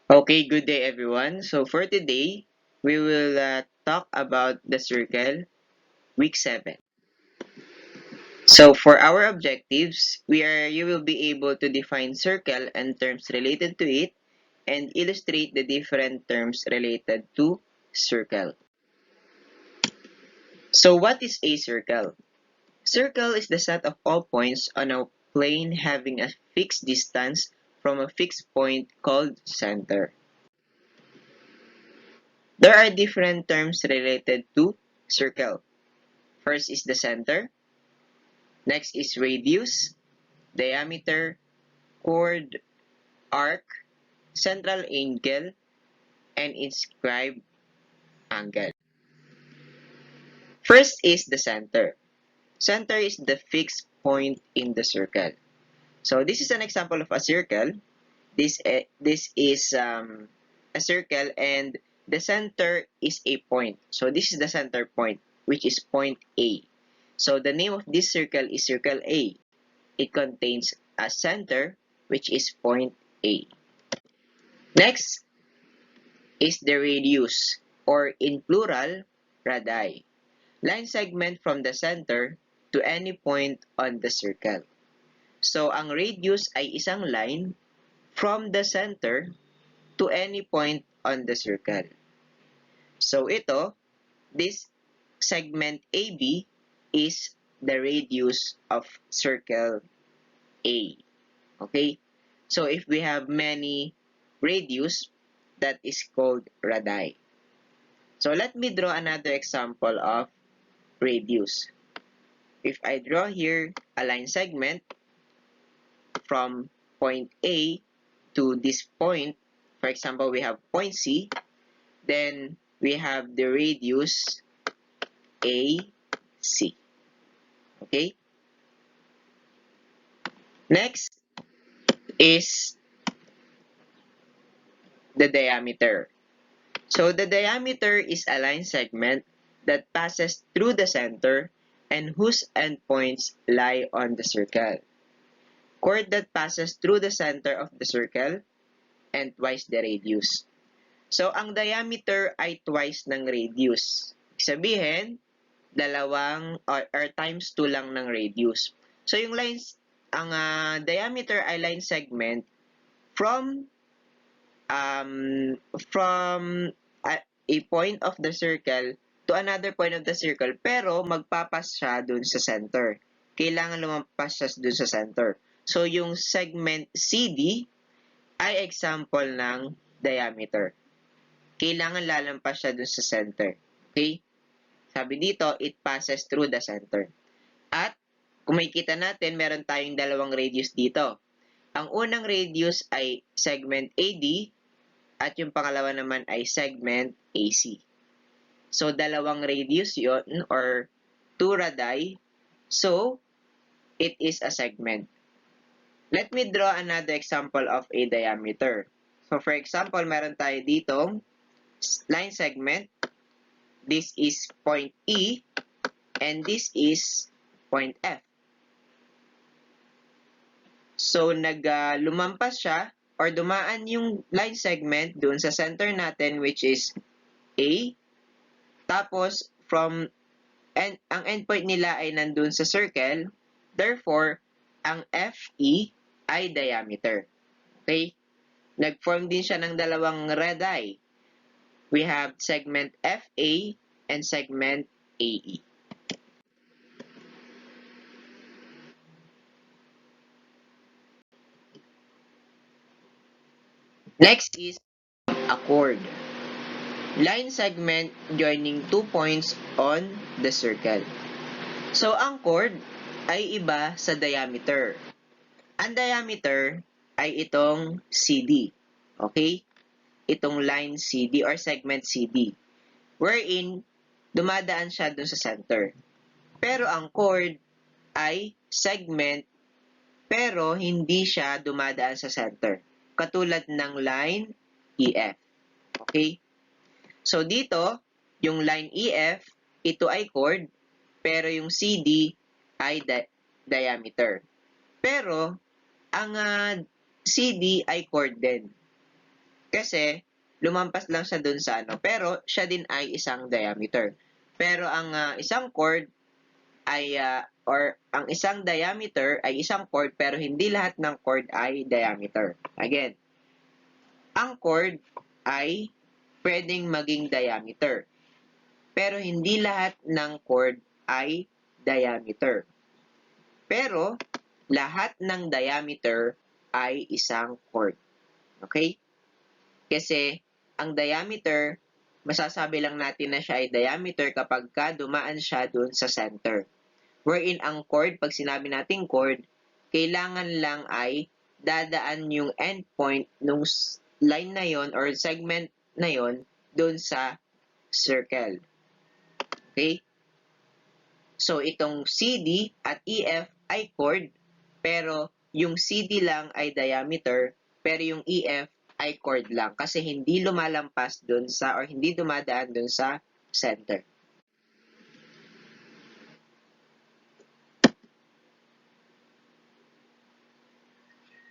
Okay, good day everyone. So for today, we will talk about the circle, week 7. So for our objectives, you will be able to define circle and terms related to it and illustrate the different terms related to circle. So what is a circle? Circle is the set of all points on a plane having a fixed distance from a fixed point called center. There are different terms related to circle. First is the center. Next is radius, diameter, chord, arc, central angle, and inscribed angle. First is the center. Center is the fixed point in the circle. So this is an example of a circle. This is a circle and the center is a point. So this is the center point, which is point A. So the name of this circle is circle A. It contains a center, which is point A. Next is the radius, or in plural, radii. Line segment from the center to any point on the circle. So ang radius ay isang line from the center to any point on the circle. So this segment AB is the radius of circle A. Okay? So if we have many radius, that is called radii. So let me draw another example of radius. If I draw here a line segment from point A to this point, for example, we have point C, then we have the radius AC. Okay? Next is the diameter. So the diameter is a line segment that passes through the center and whose endpoints lie on the circle. Chord that passes through the center of the circle and twice the radius. So ang diameter ay twice ng radius. Sabihin, dalawang or times 2 lang ng radius. So yung ang diameter ay line segment from a point of the circle to another point of the circle, pero magpapas siya dun sa center. Kailangan lumampas siya dun sa center. So, yung segment CD ay example ng diameter. Kailangan lalampas siya dun sa center. Okay? Sabi dito, it passes through the center. At, kung makikita natin, meron tayong dalawang radius dito. Ang unang radius ay segment AD at yung pangalawa naman ay segment AC. So, dalawang radius yon or 2 radii. So, it is a segment. Let me draw another example of a diameter. So, for example, meron tayo ditong line segment. This is point E and this is point F. So, lumampas siya or dumaan yung line segment dun sa center natin which is A. Tapos, ang endpoint nila ay nandun sa circle. Therefore, ang FE ay diameter. Okay? Nag-form din siya ng dalawang radii. We have segment FA and segment AE. Next is a chord. Line segment joining 2 points on the circle. So, ang chord ay iba sa diameter. Ang diameter ay itong CD. Okay? Itong line CD or segment CD. Wherein, dumadaan siya dun sa center. Pero ang chord ay segment pero hindi siya dumadaan sa center. Katulad ng line EF. Okay? So dito, yung line EF, ito ay chord, pero yung CD ay diameter. Pero, ang CD ay chord din. Kasi, lumampas lang siya dun sa ano. Pero, siya din ay isang diameter. Pero, ang isang chord ay, or ang isang diameter ay isang chord, pero hindi lahat ng chord ay diameter. Again, ang chord ay pwedeng maging diameter. Pero, hindi lahat ng chord ay diameter. Pero, lahat ng diameter ay isang chord. Okay? Kasi, ang diameter, masasabi lang natin na siya ay diameter kapag dumaan siya dun sa center. Wherein ang chord, pag sinabi natin chord, kailangan lang ay dadaan yung endpoint nung line na yon or segment na yon dun sa circle. Okay? So, itong CD at EF ay chord, pero yung CD lang ay diameter, pero yung EF ay chord lang kasi hindi lumalampas dun sa or hindi dumadaan dun sa center.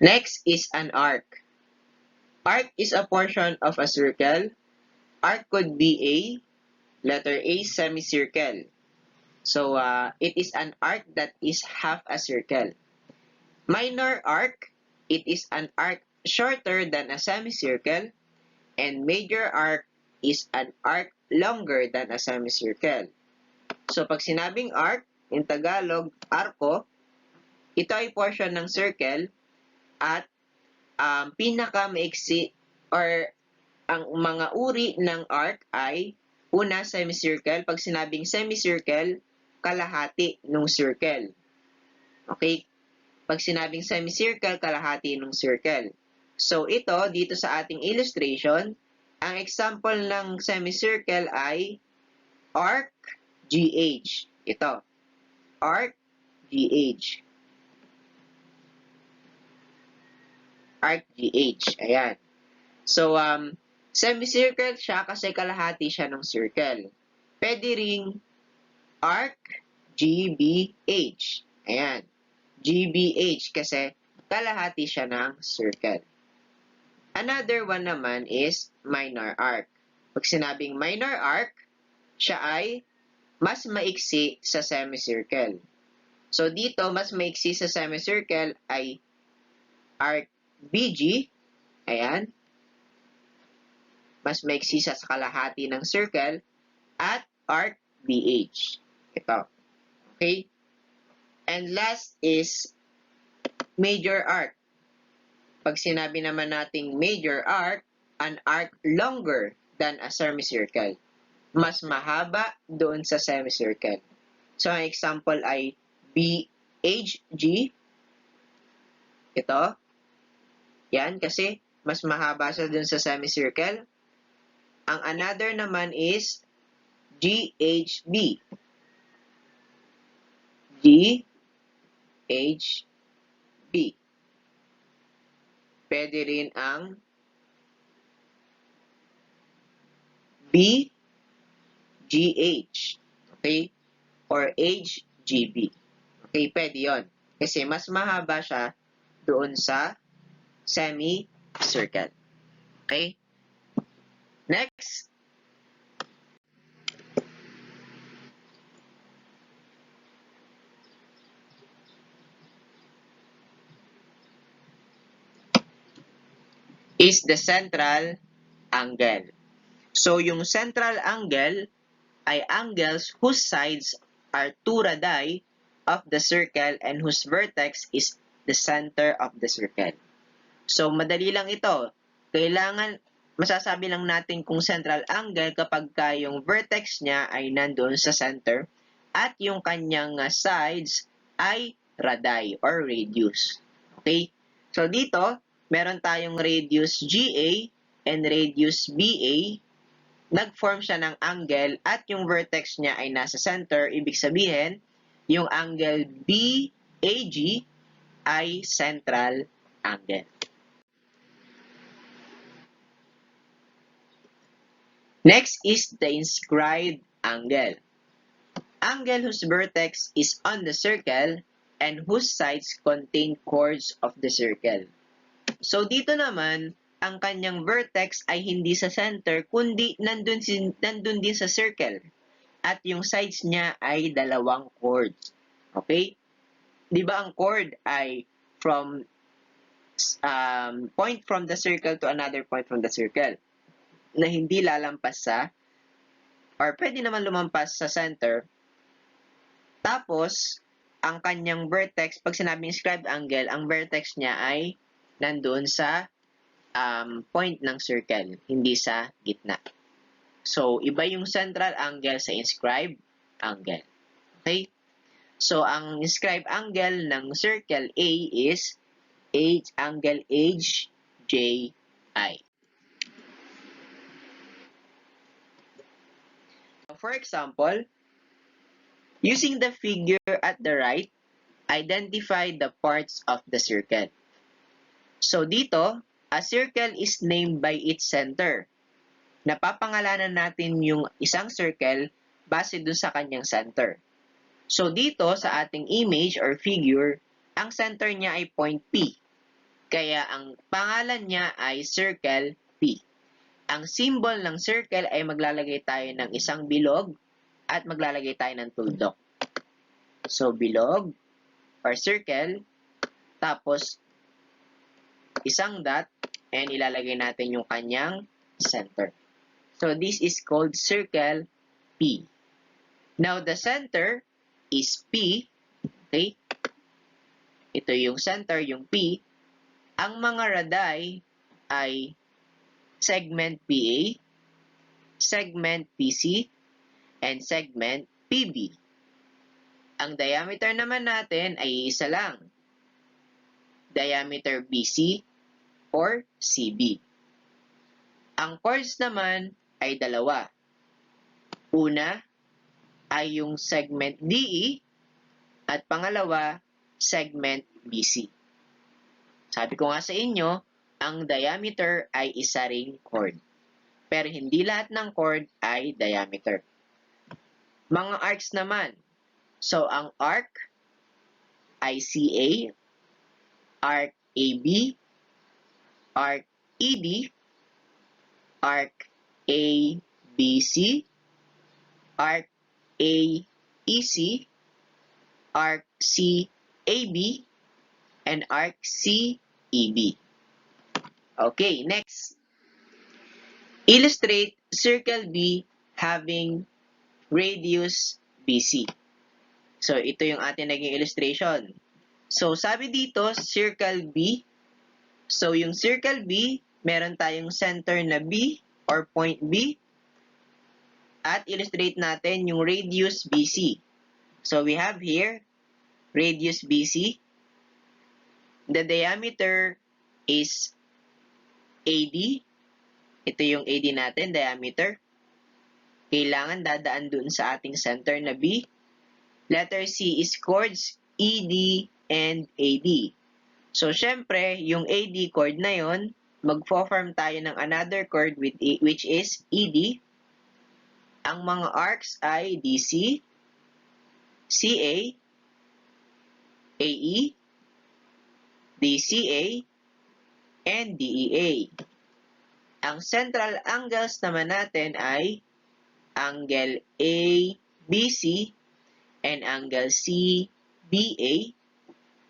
Next is an arc. Arc is a portion of a circle. Arc could be letter A, semicircle. So, it is an arc that is half a circle. Minor arc, it is an arc shorter than a semicircle. And major arc is an arc longer than a semicircle. So, pag sinabing arc, in Tagalog, arco, ito ay portion ng circle at pinaka-maiksi or ang mga uri ng arc ay una, semicircle. Pag sinabing semicircle, kalahati ng circle. Okay? Pag sinabing semicircle, kalahati ng circle. So, ito, dito sa ating illustration, ang example ng semicircle ay arc GH. Ito. Arc GH. Arc GH. Ayan. So, semicircle siya kasi kalahati siya ng circle. Pwede ring arc GBH. Ayan. GBH kasi kalahati siya ng circle. Another one naman is minor arc. Pag sinabing minor arc, siya ay mas maiksi sa semicircle. So, dito, mas maiksi sa semicircle ay arc BG. Ayan. Mas maiksi sa kalahati ng circle. At arc BH. Ito. Okay? And last is major arc. Pag sinabi naman nating major arc, an arc longer than a semicircle. Mas mahaba doon sa semicircle. So, ang example ay BHG. Ito. Yan, kasi mas mahaba siya doon sa semicircle. Ang another naman is GHB. GHB. Pwede rin ang BGH. Okay? Or HGB. Okay, pwede yon. Kasi mas mahaba siya doon sa semicircle. Okay? Next. Is the central angle. So, yung central angle ay angles whose sides are 2 radii of the circle and whose vertex is the center of the circle. So, madali lang ito. Kailangan, masasabi lang natin kung central angle kapag yung vertex niya ay nandoon sa center at yung kanyang sides ay radii or radius. Okay? So, dito, meron tayong radius GA and radius BA. Nag-form siya ng angle at yung vertex niya ay nasa center. Ibig sabihin, yung angle BAG ay central angle. Next is the inscribed angle. Angle whose vertex is on the circle and whose sides contain chords of the circle. So, dito naman, ang kanyang vertex ay hindi sa center, kundi nandun din sa circle. At yung sides niya ay dalawang chords. Okay? Di ba ang chord ay from point from the circle to another point from the circle na hindi lalampas sa or pwede naman lumampas sa center. Tapos, ang kanyang vertex, pag sinabing inscribed angle, ang vertex niya ay nandun sa point ng circle, hindi sa gitna. So, iba yung central angle sa inscribed angle. Okay? So, ang inscribed angle ng circle A is angle HJI. For example, using the figure at the right, identify the parts of the circle. So, dito, a circle is named by its center. Napapangalanan natin yung isang circle base dun sa kanyang center. So, dito sa ating image or figure, ang center niya ay point P. Kaya, ang pangalan niya ay circle P. Ang symbol ng circle ay maglalagay tayo ng isang bilog at maglalagay tayo ng tuldok. So, bilog or circle, tapos isang dot, and ilalagay natin yung kanyang center. So, this is called circle P. Now, the center is P. Okay? Ito yung center, yung P. Ang mga radii ay segment PA, segment PC, and segment PB. Ang diameter naman natin ay isa lang. Diameter BC or CB. Ang chords naman ay dalawa. Una ay yung segment DE at pangalawa, segment BC. Sabi ko nga sa inyo, ang diameter ay isa ring chord. Pero hindi lahat ng chord ay diameter. Mga arcs naman. So, ang arc ay CA, arc AB, arc ED, arc ABC, arc AEC, arc CAB, and arc CEB. Okay, next. Illustrate circle B having radius BC. So, ito yung ating naging illustration. So, sabi dito, circle B. So, yung circle B, meron tayong center na B or point B. At illustrate natin yung radius BC. So, we have here, radius BC. The diameter is AD. Ito yung AD natin, diameter. Kailangan dadaan dun sa ating center na B. Letter C is chords ED and AD. So, syempre, yung AD chord na yon, magfo-form tayo ng another chord which is ED. Ang mga arcs ay DC, CA, AE, DCA, and DEA. Ang central angles naman natin ay angle ABC and angle CBA.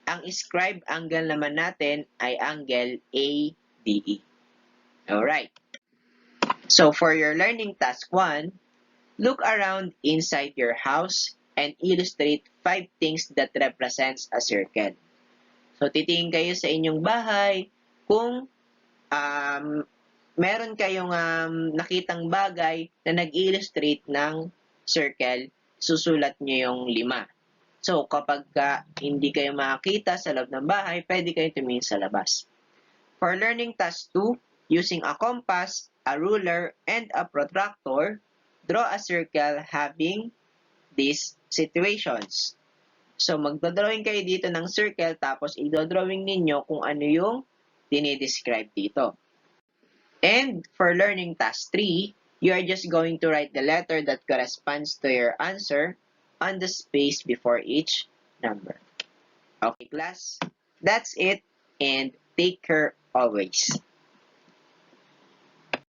Ang inscribed angle naman natin ay angle ADE. Alright. So, for your learning task 1, look around inside your house and illustrate 5 things that represents a circle. So, titingin kayo sa inyong bahay kung meron kayong nakitang bagay na nag-illustrate ng circle, susulat nyo yung 5. So, kapag hindi kayo makakita sa loob ng bahay, pwede kayo tumingin sa labas. For learning task 2, using a compass, a ruler, and a protractor, draw a circle having these situations. So, magdodrawing kayo dito ng circle, tapos idodrawing ninyo kung ano yung dinidescribe dito. And for learning task 3, you are just going to write the letter that corresponds to your answer on the space before each number. Okay, class? That's it, and take care always.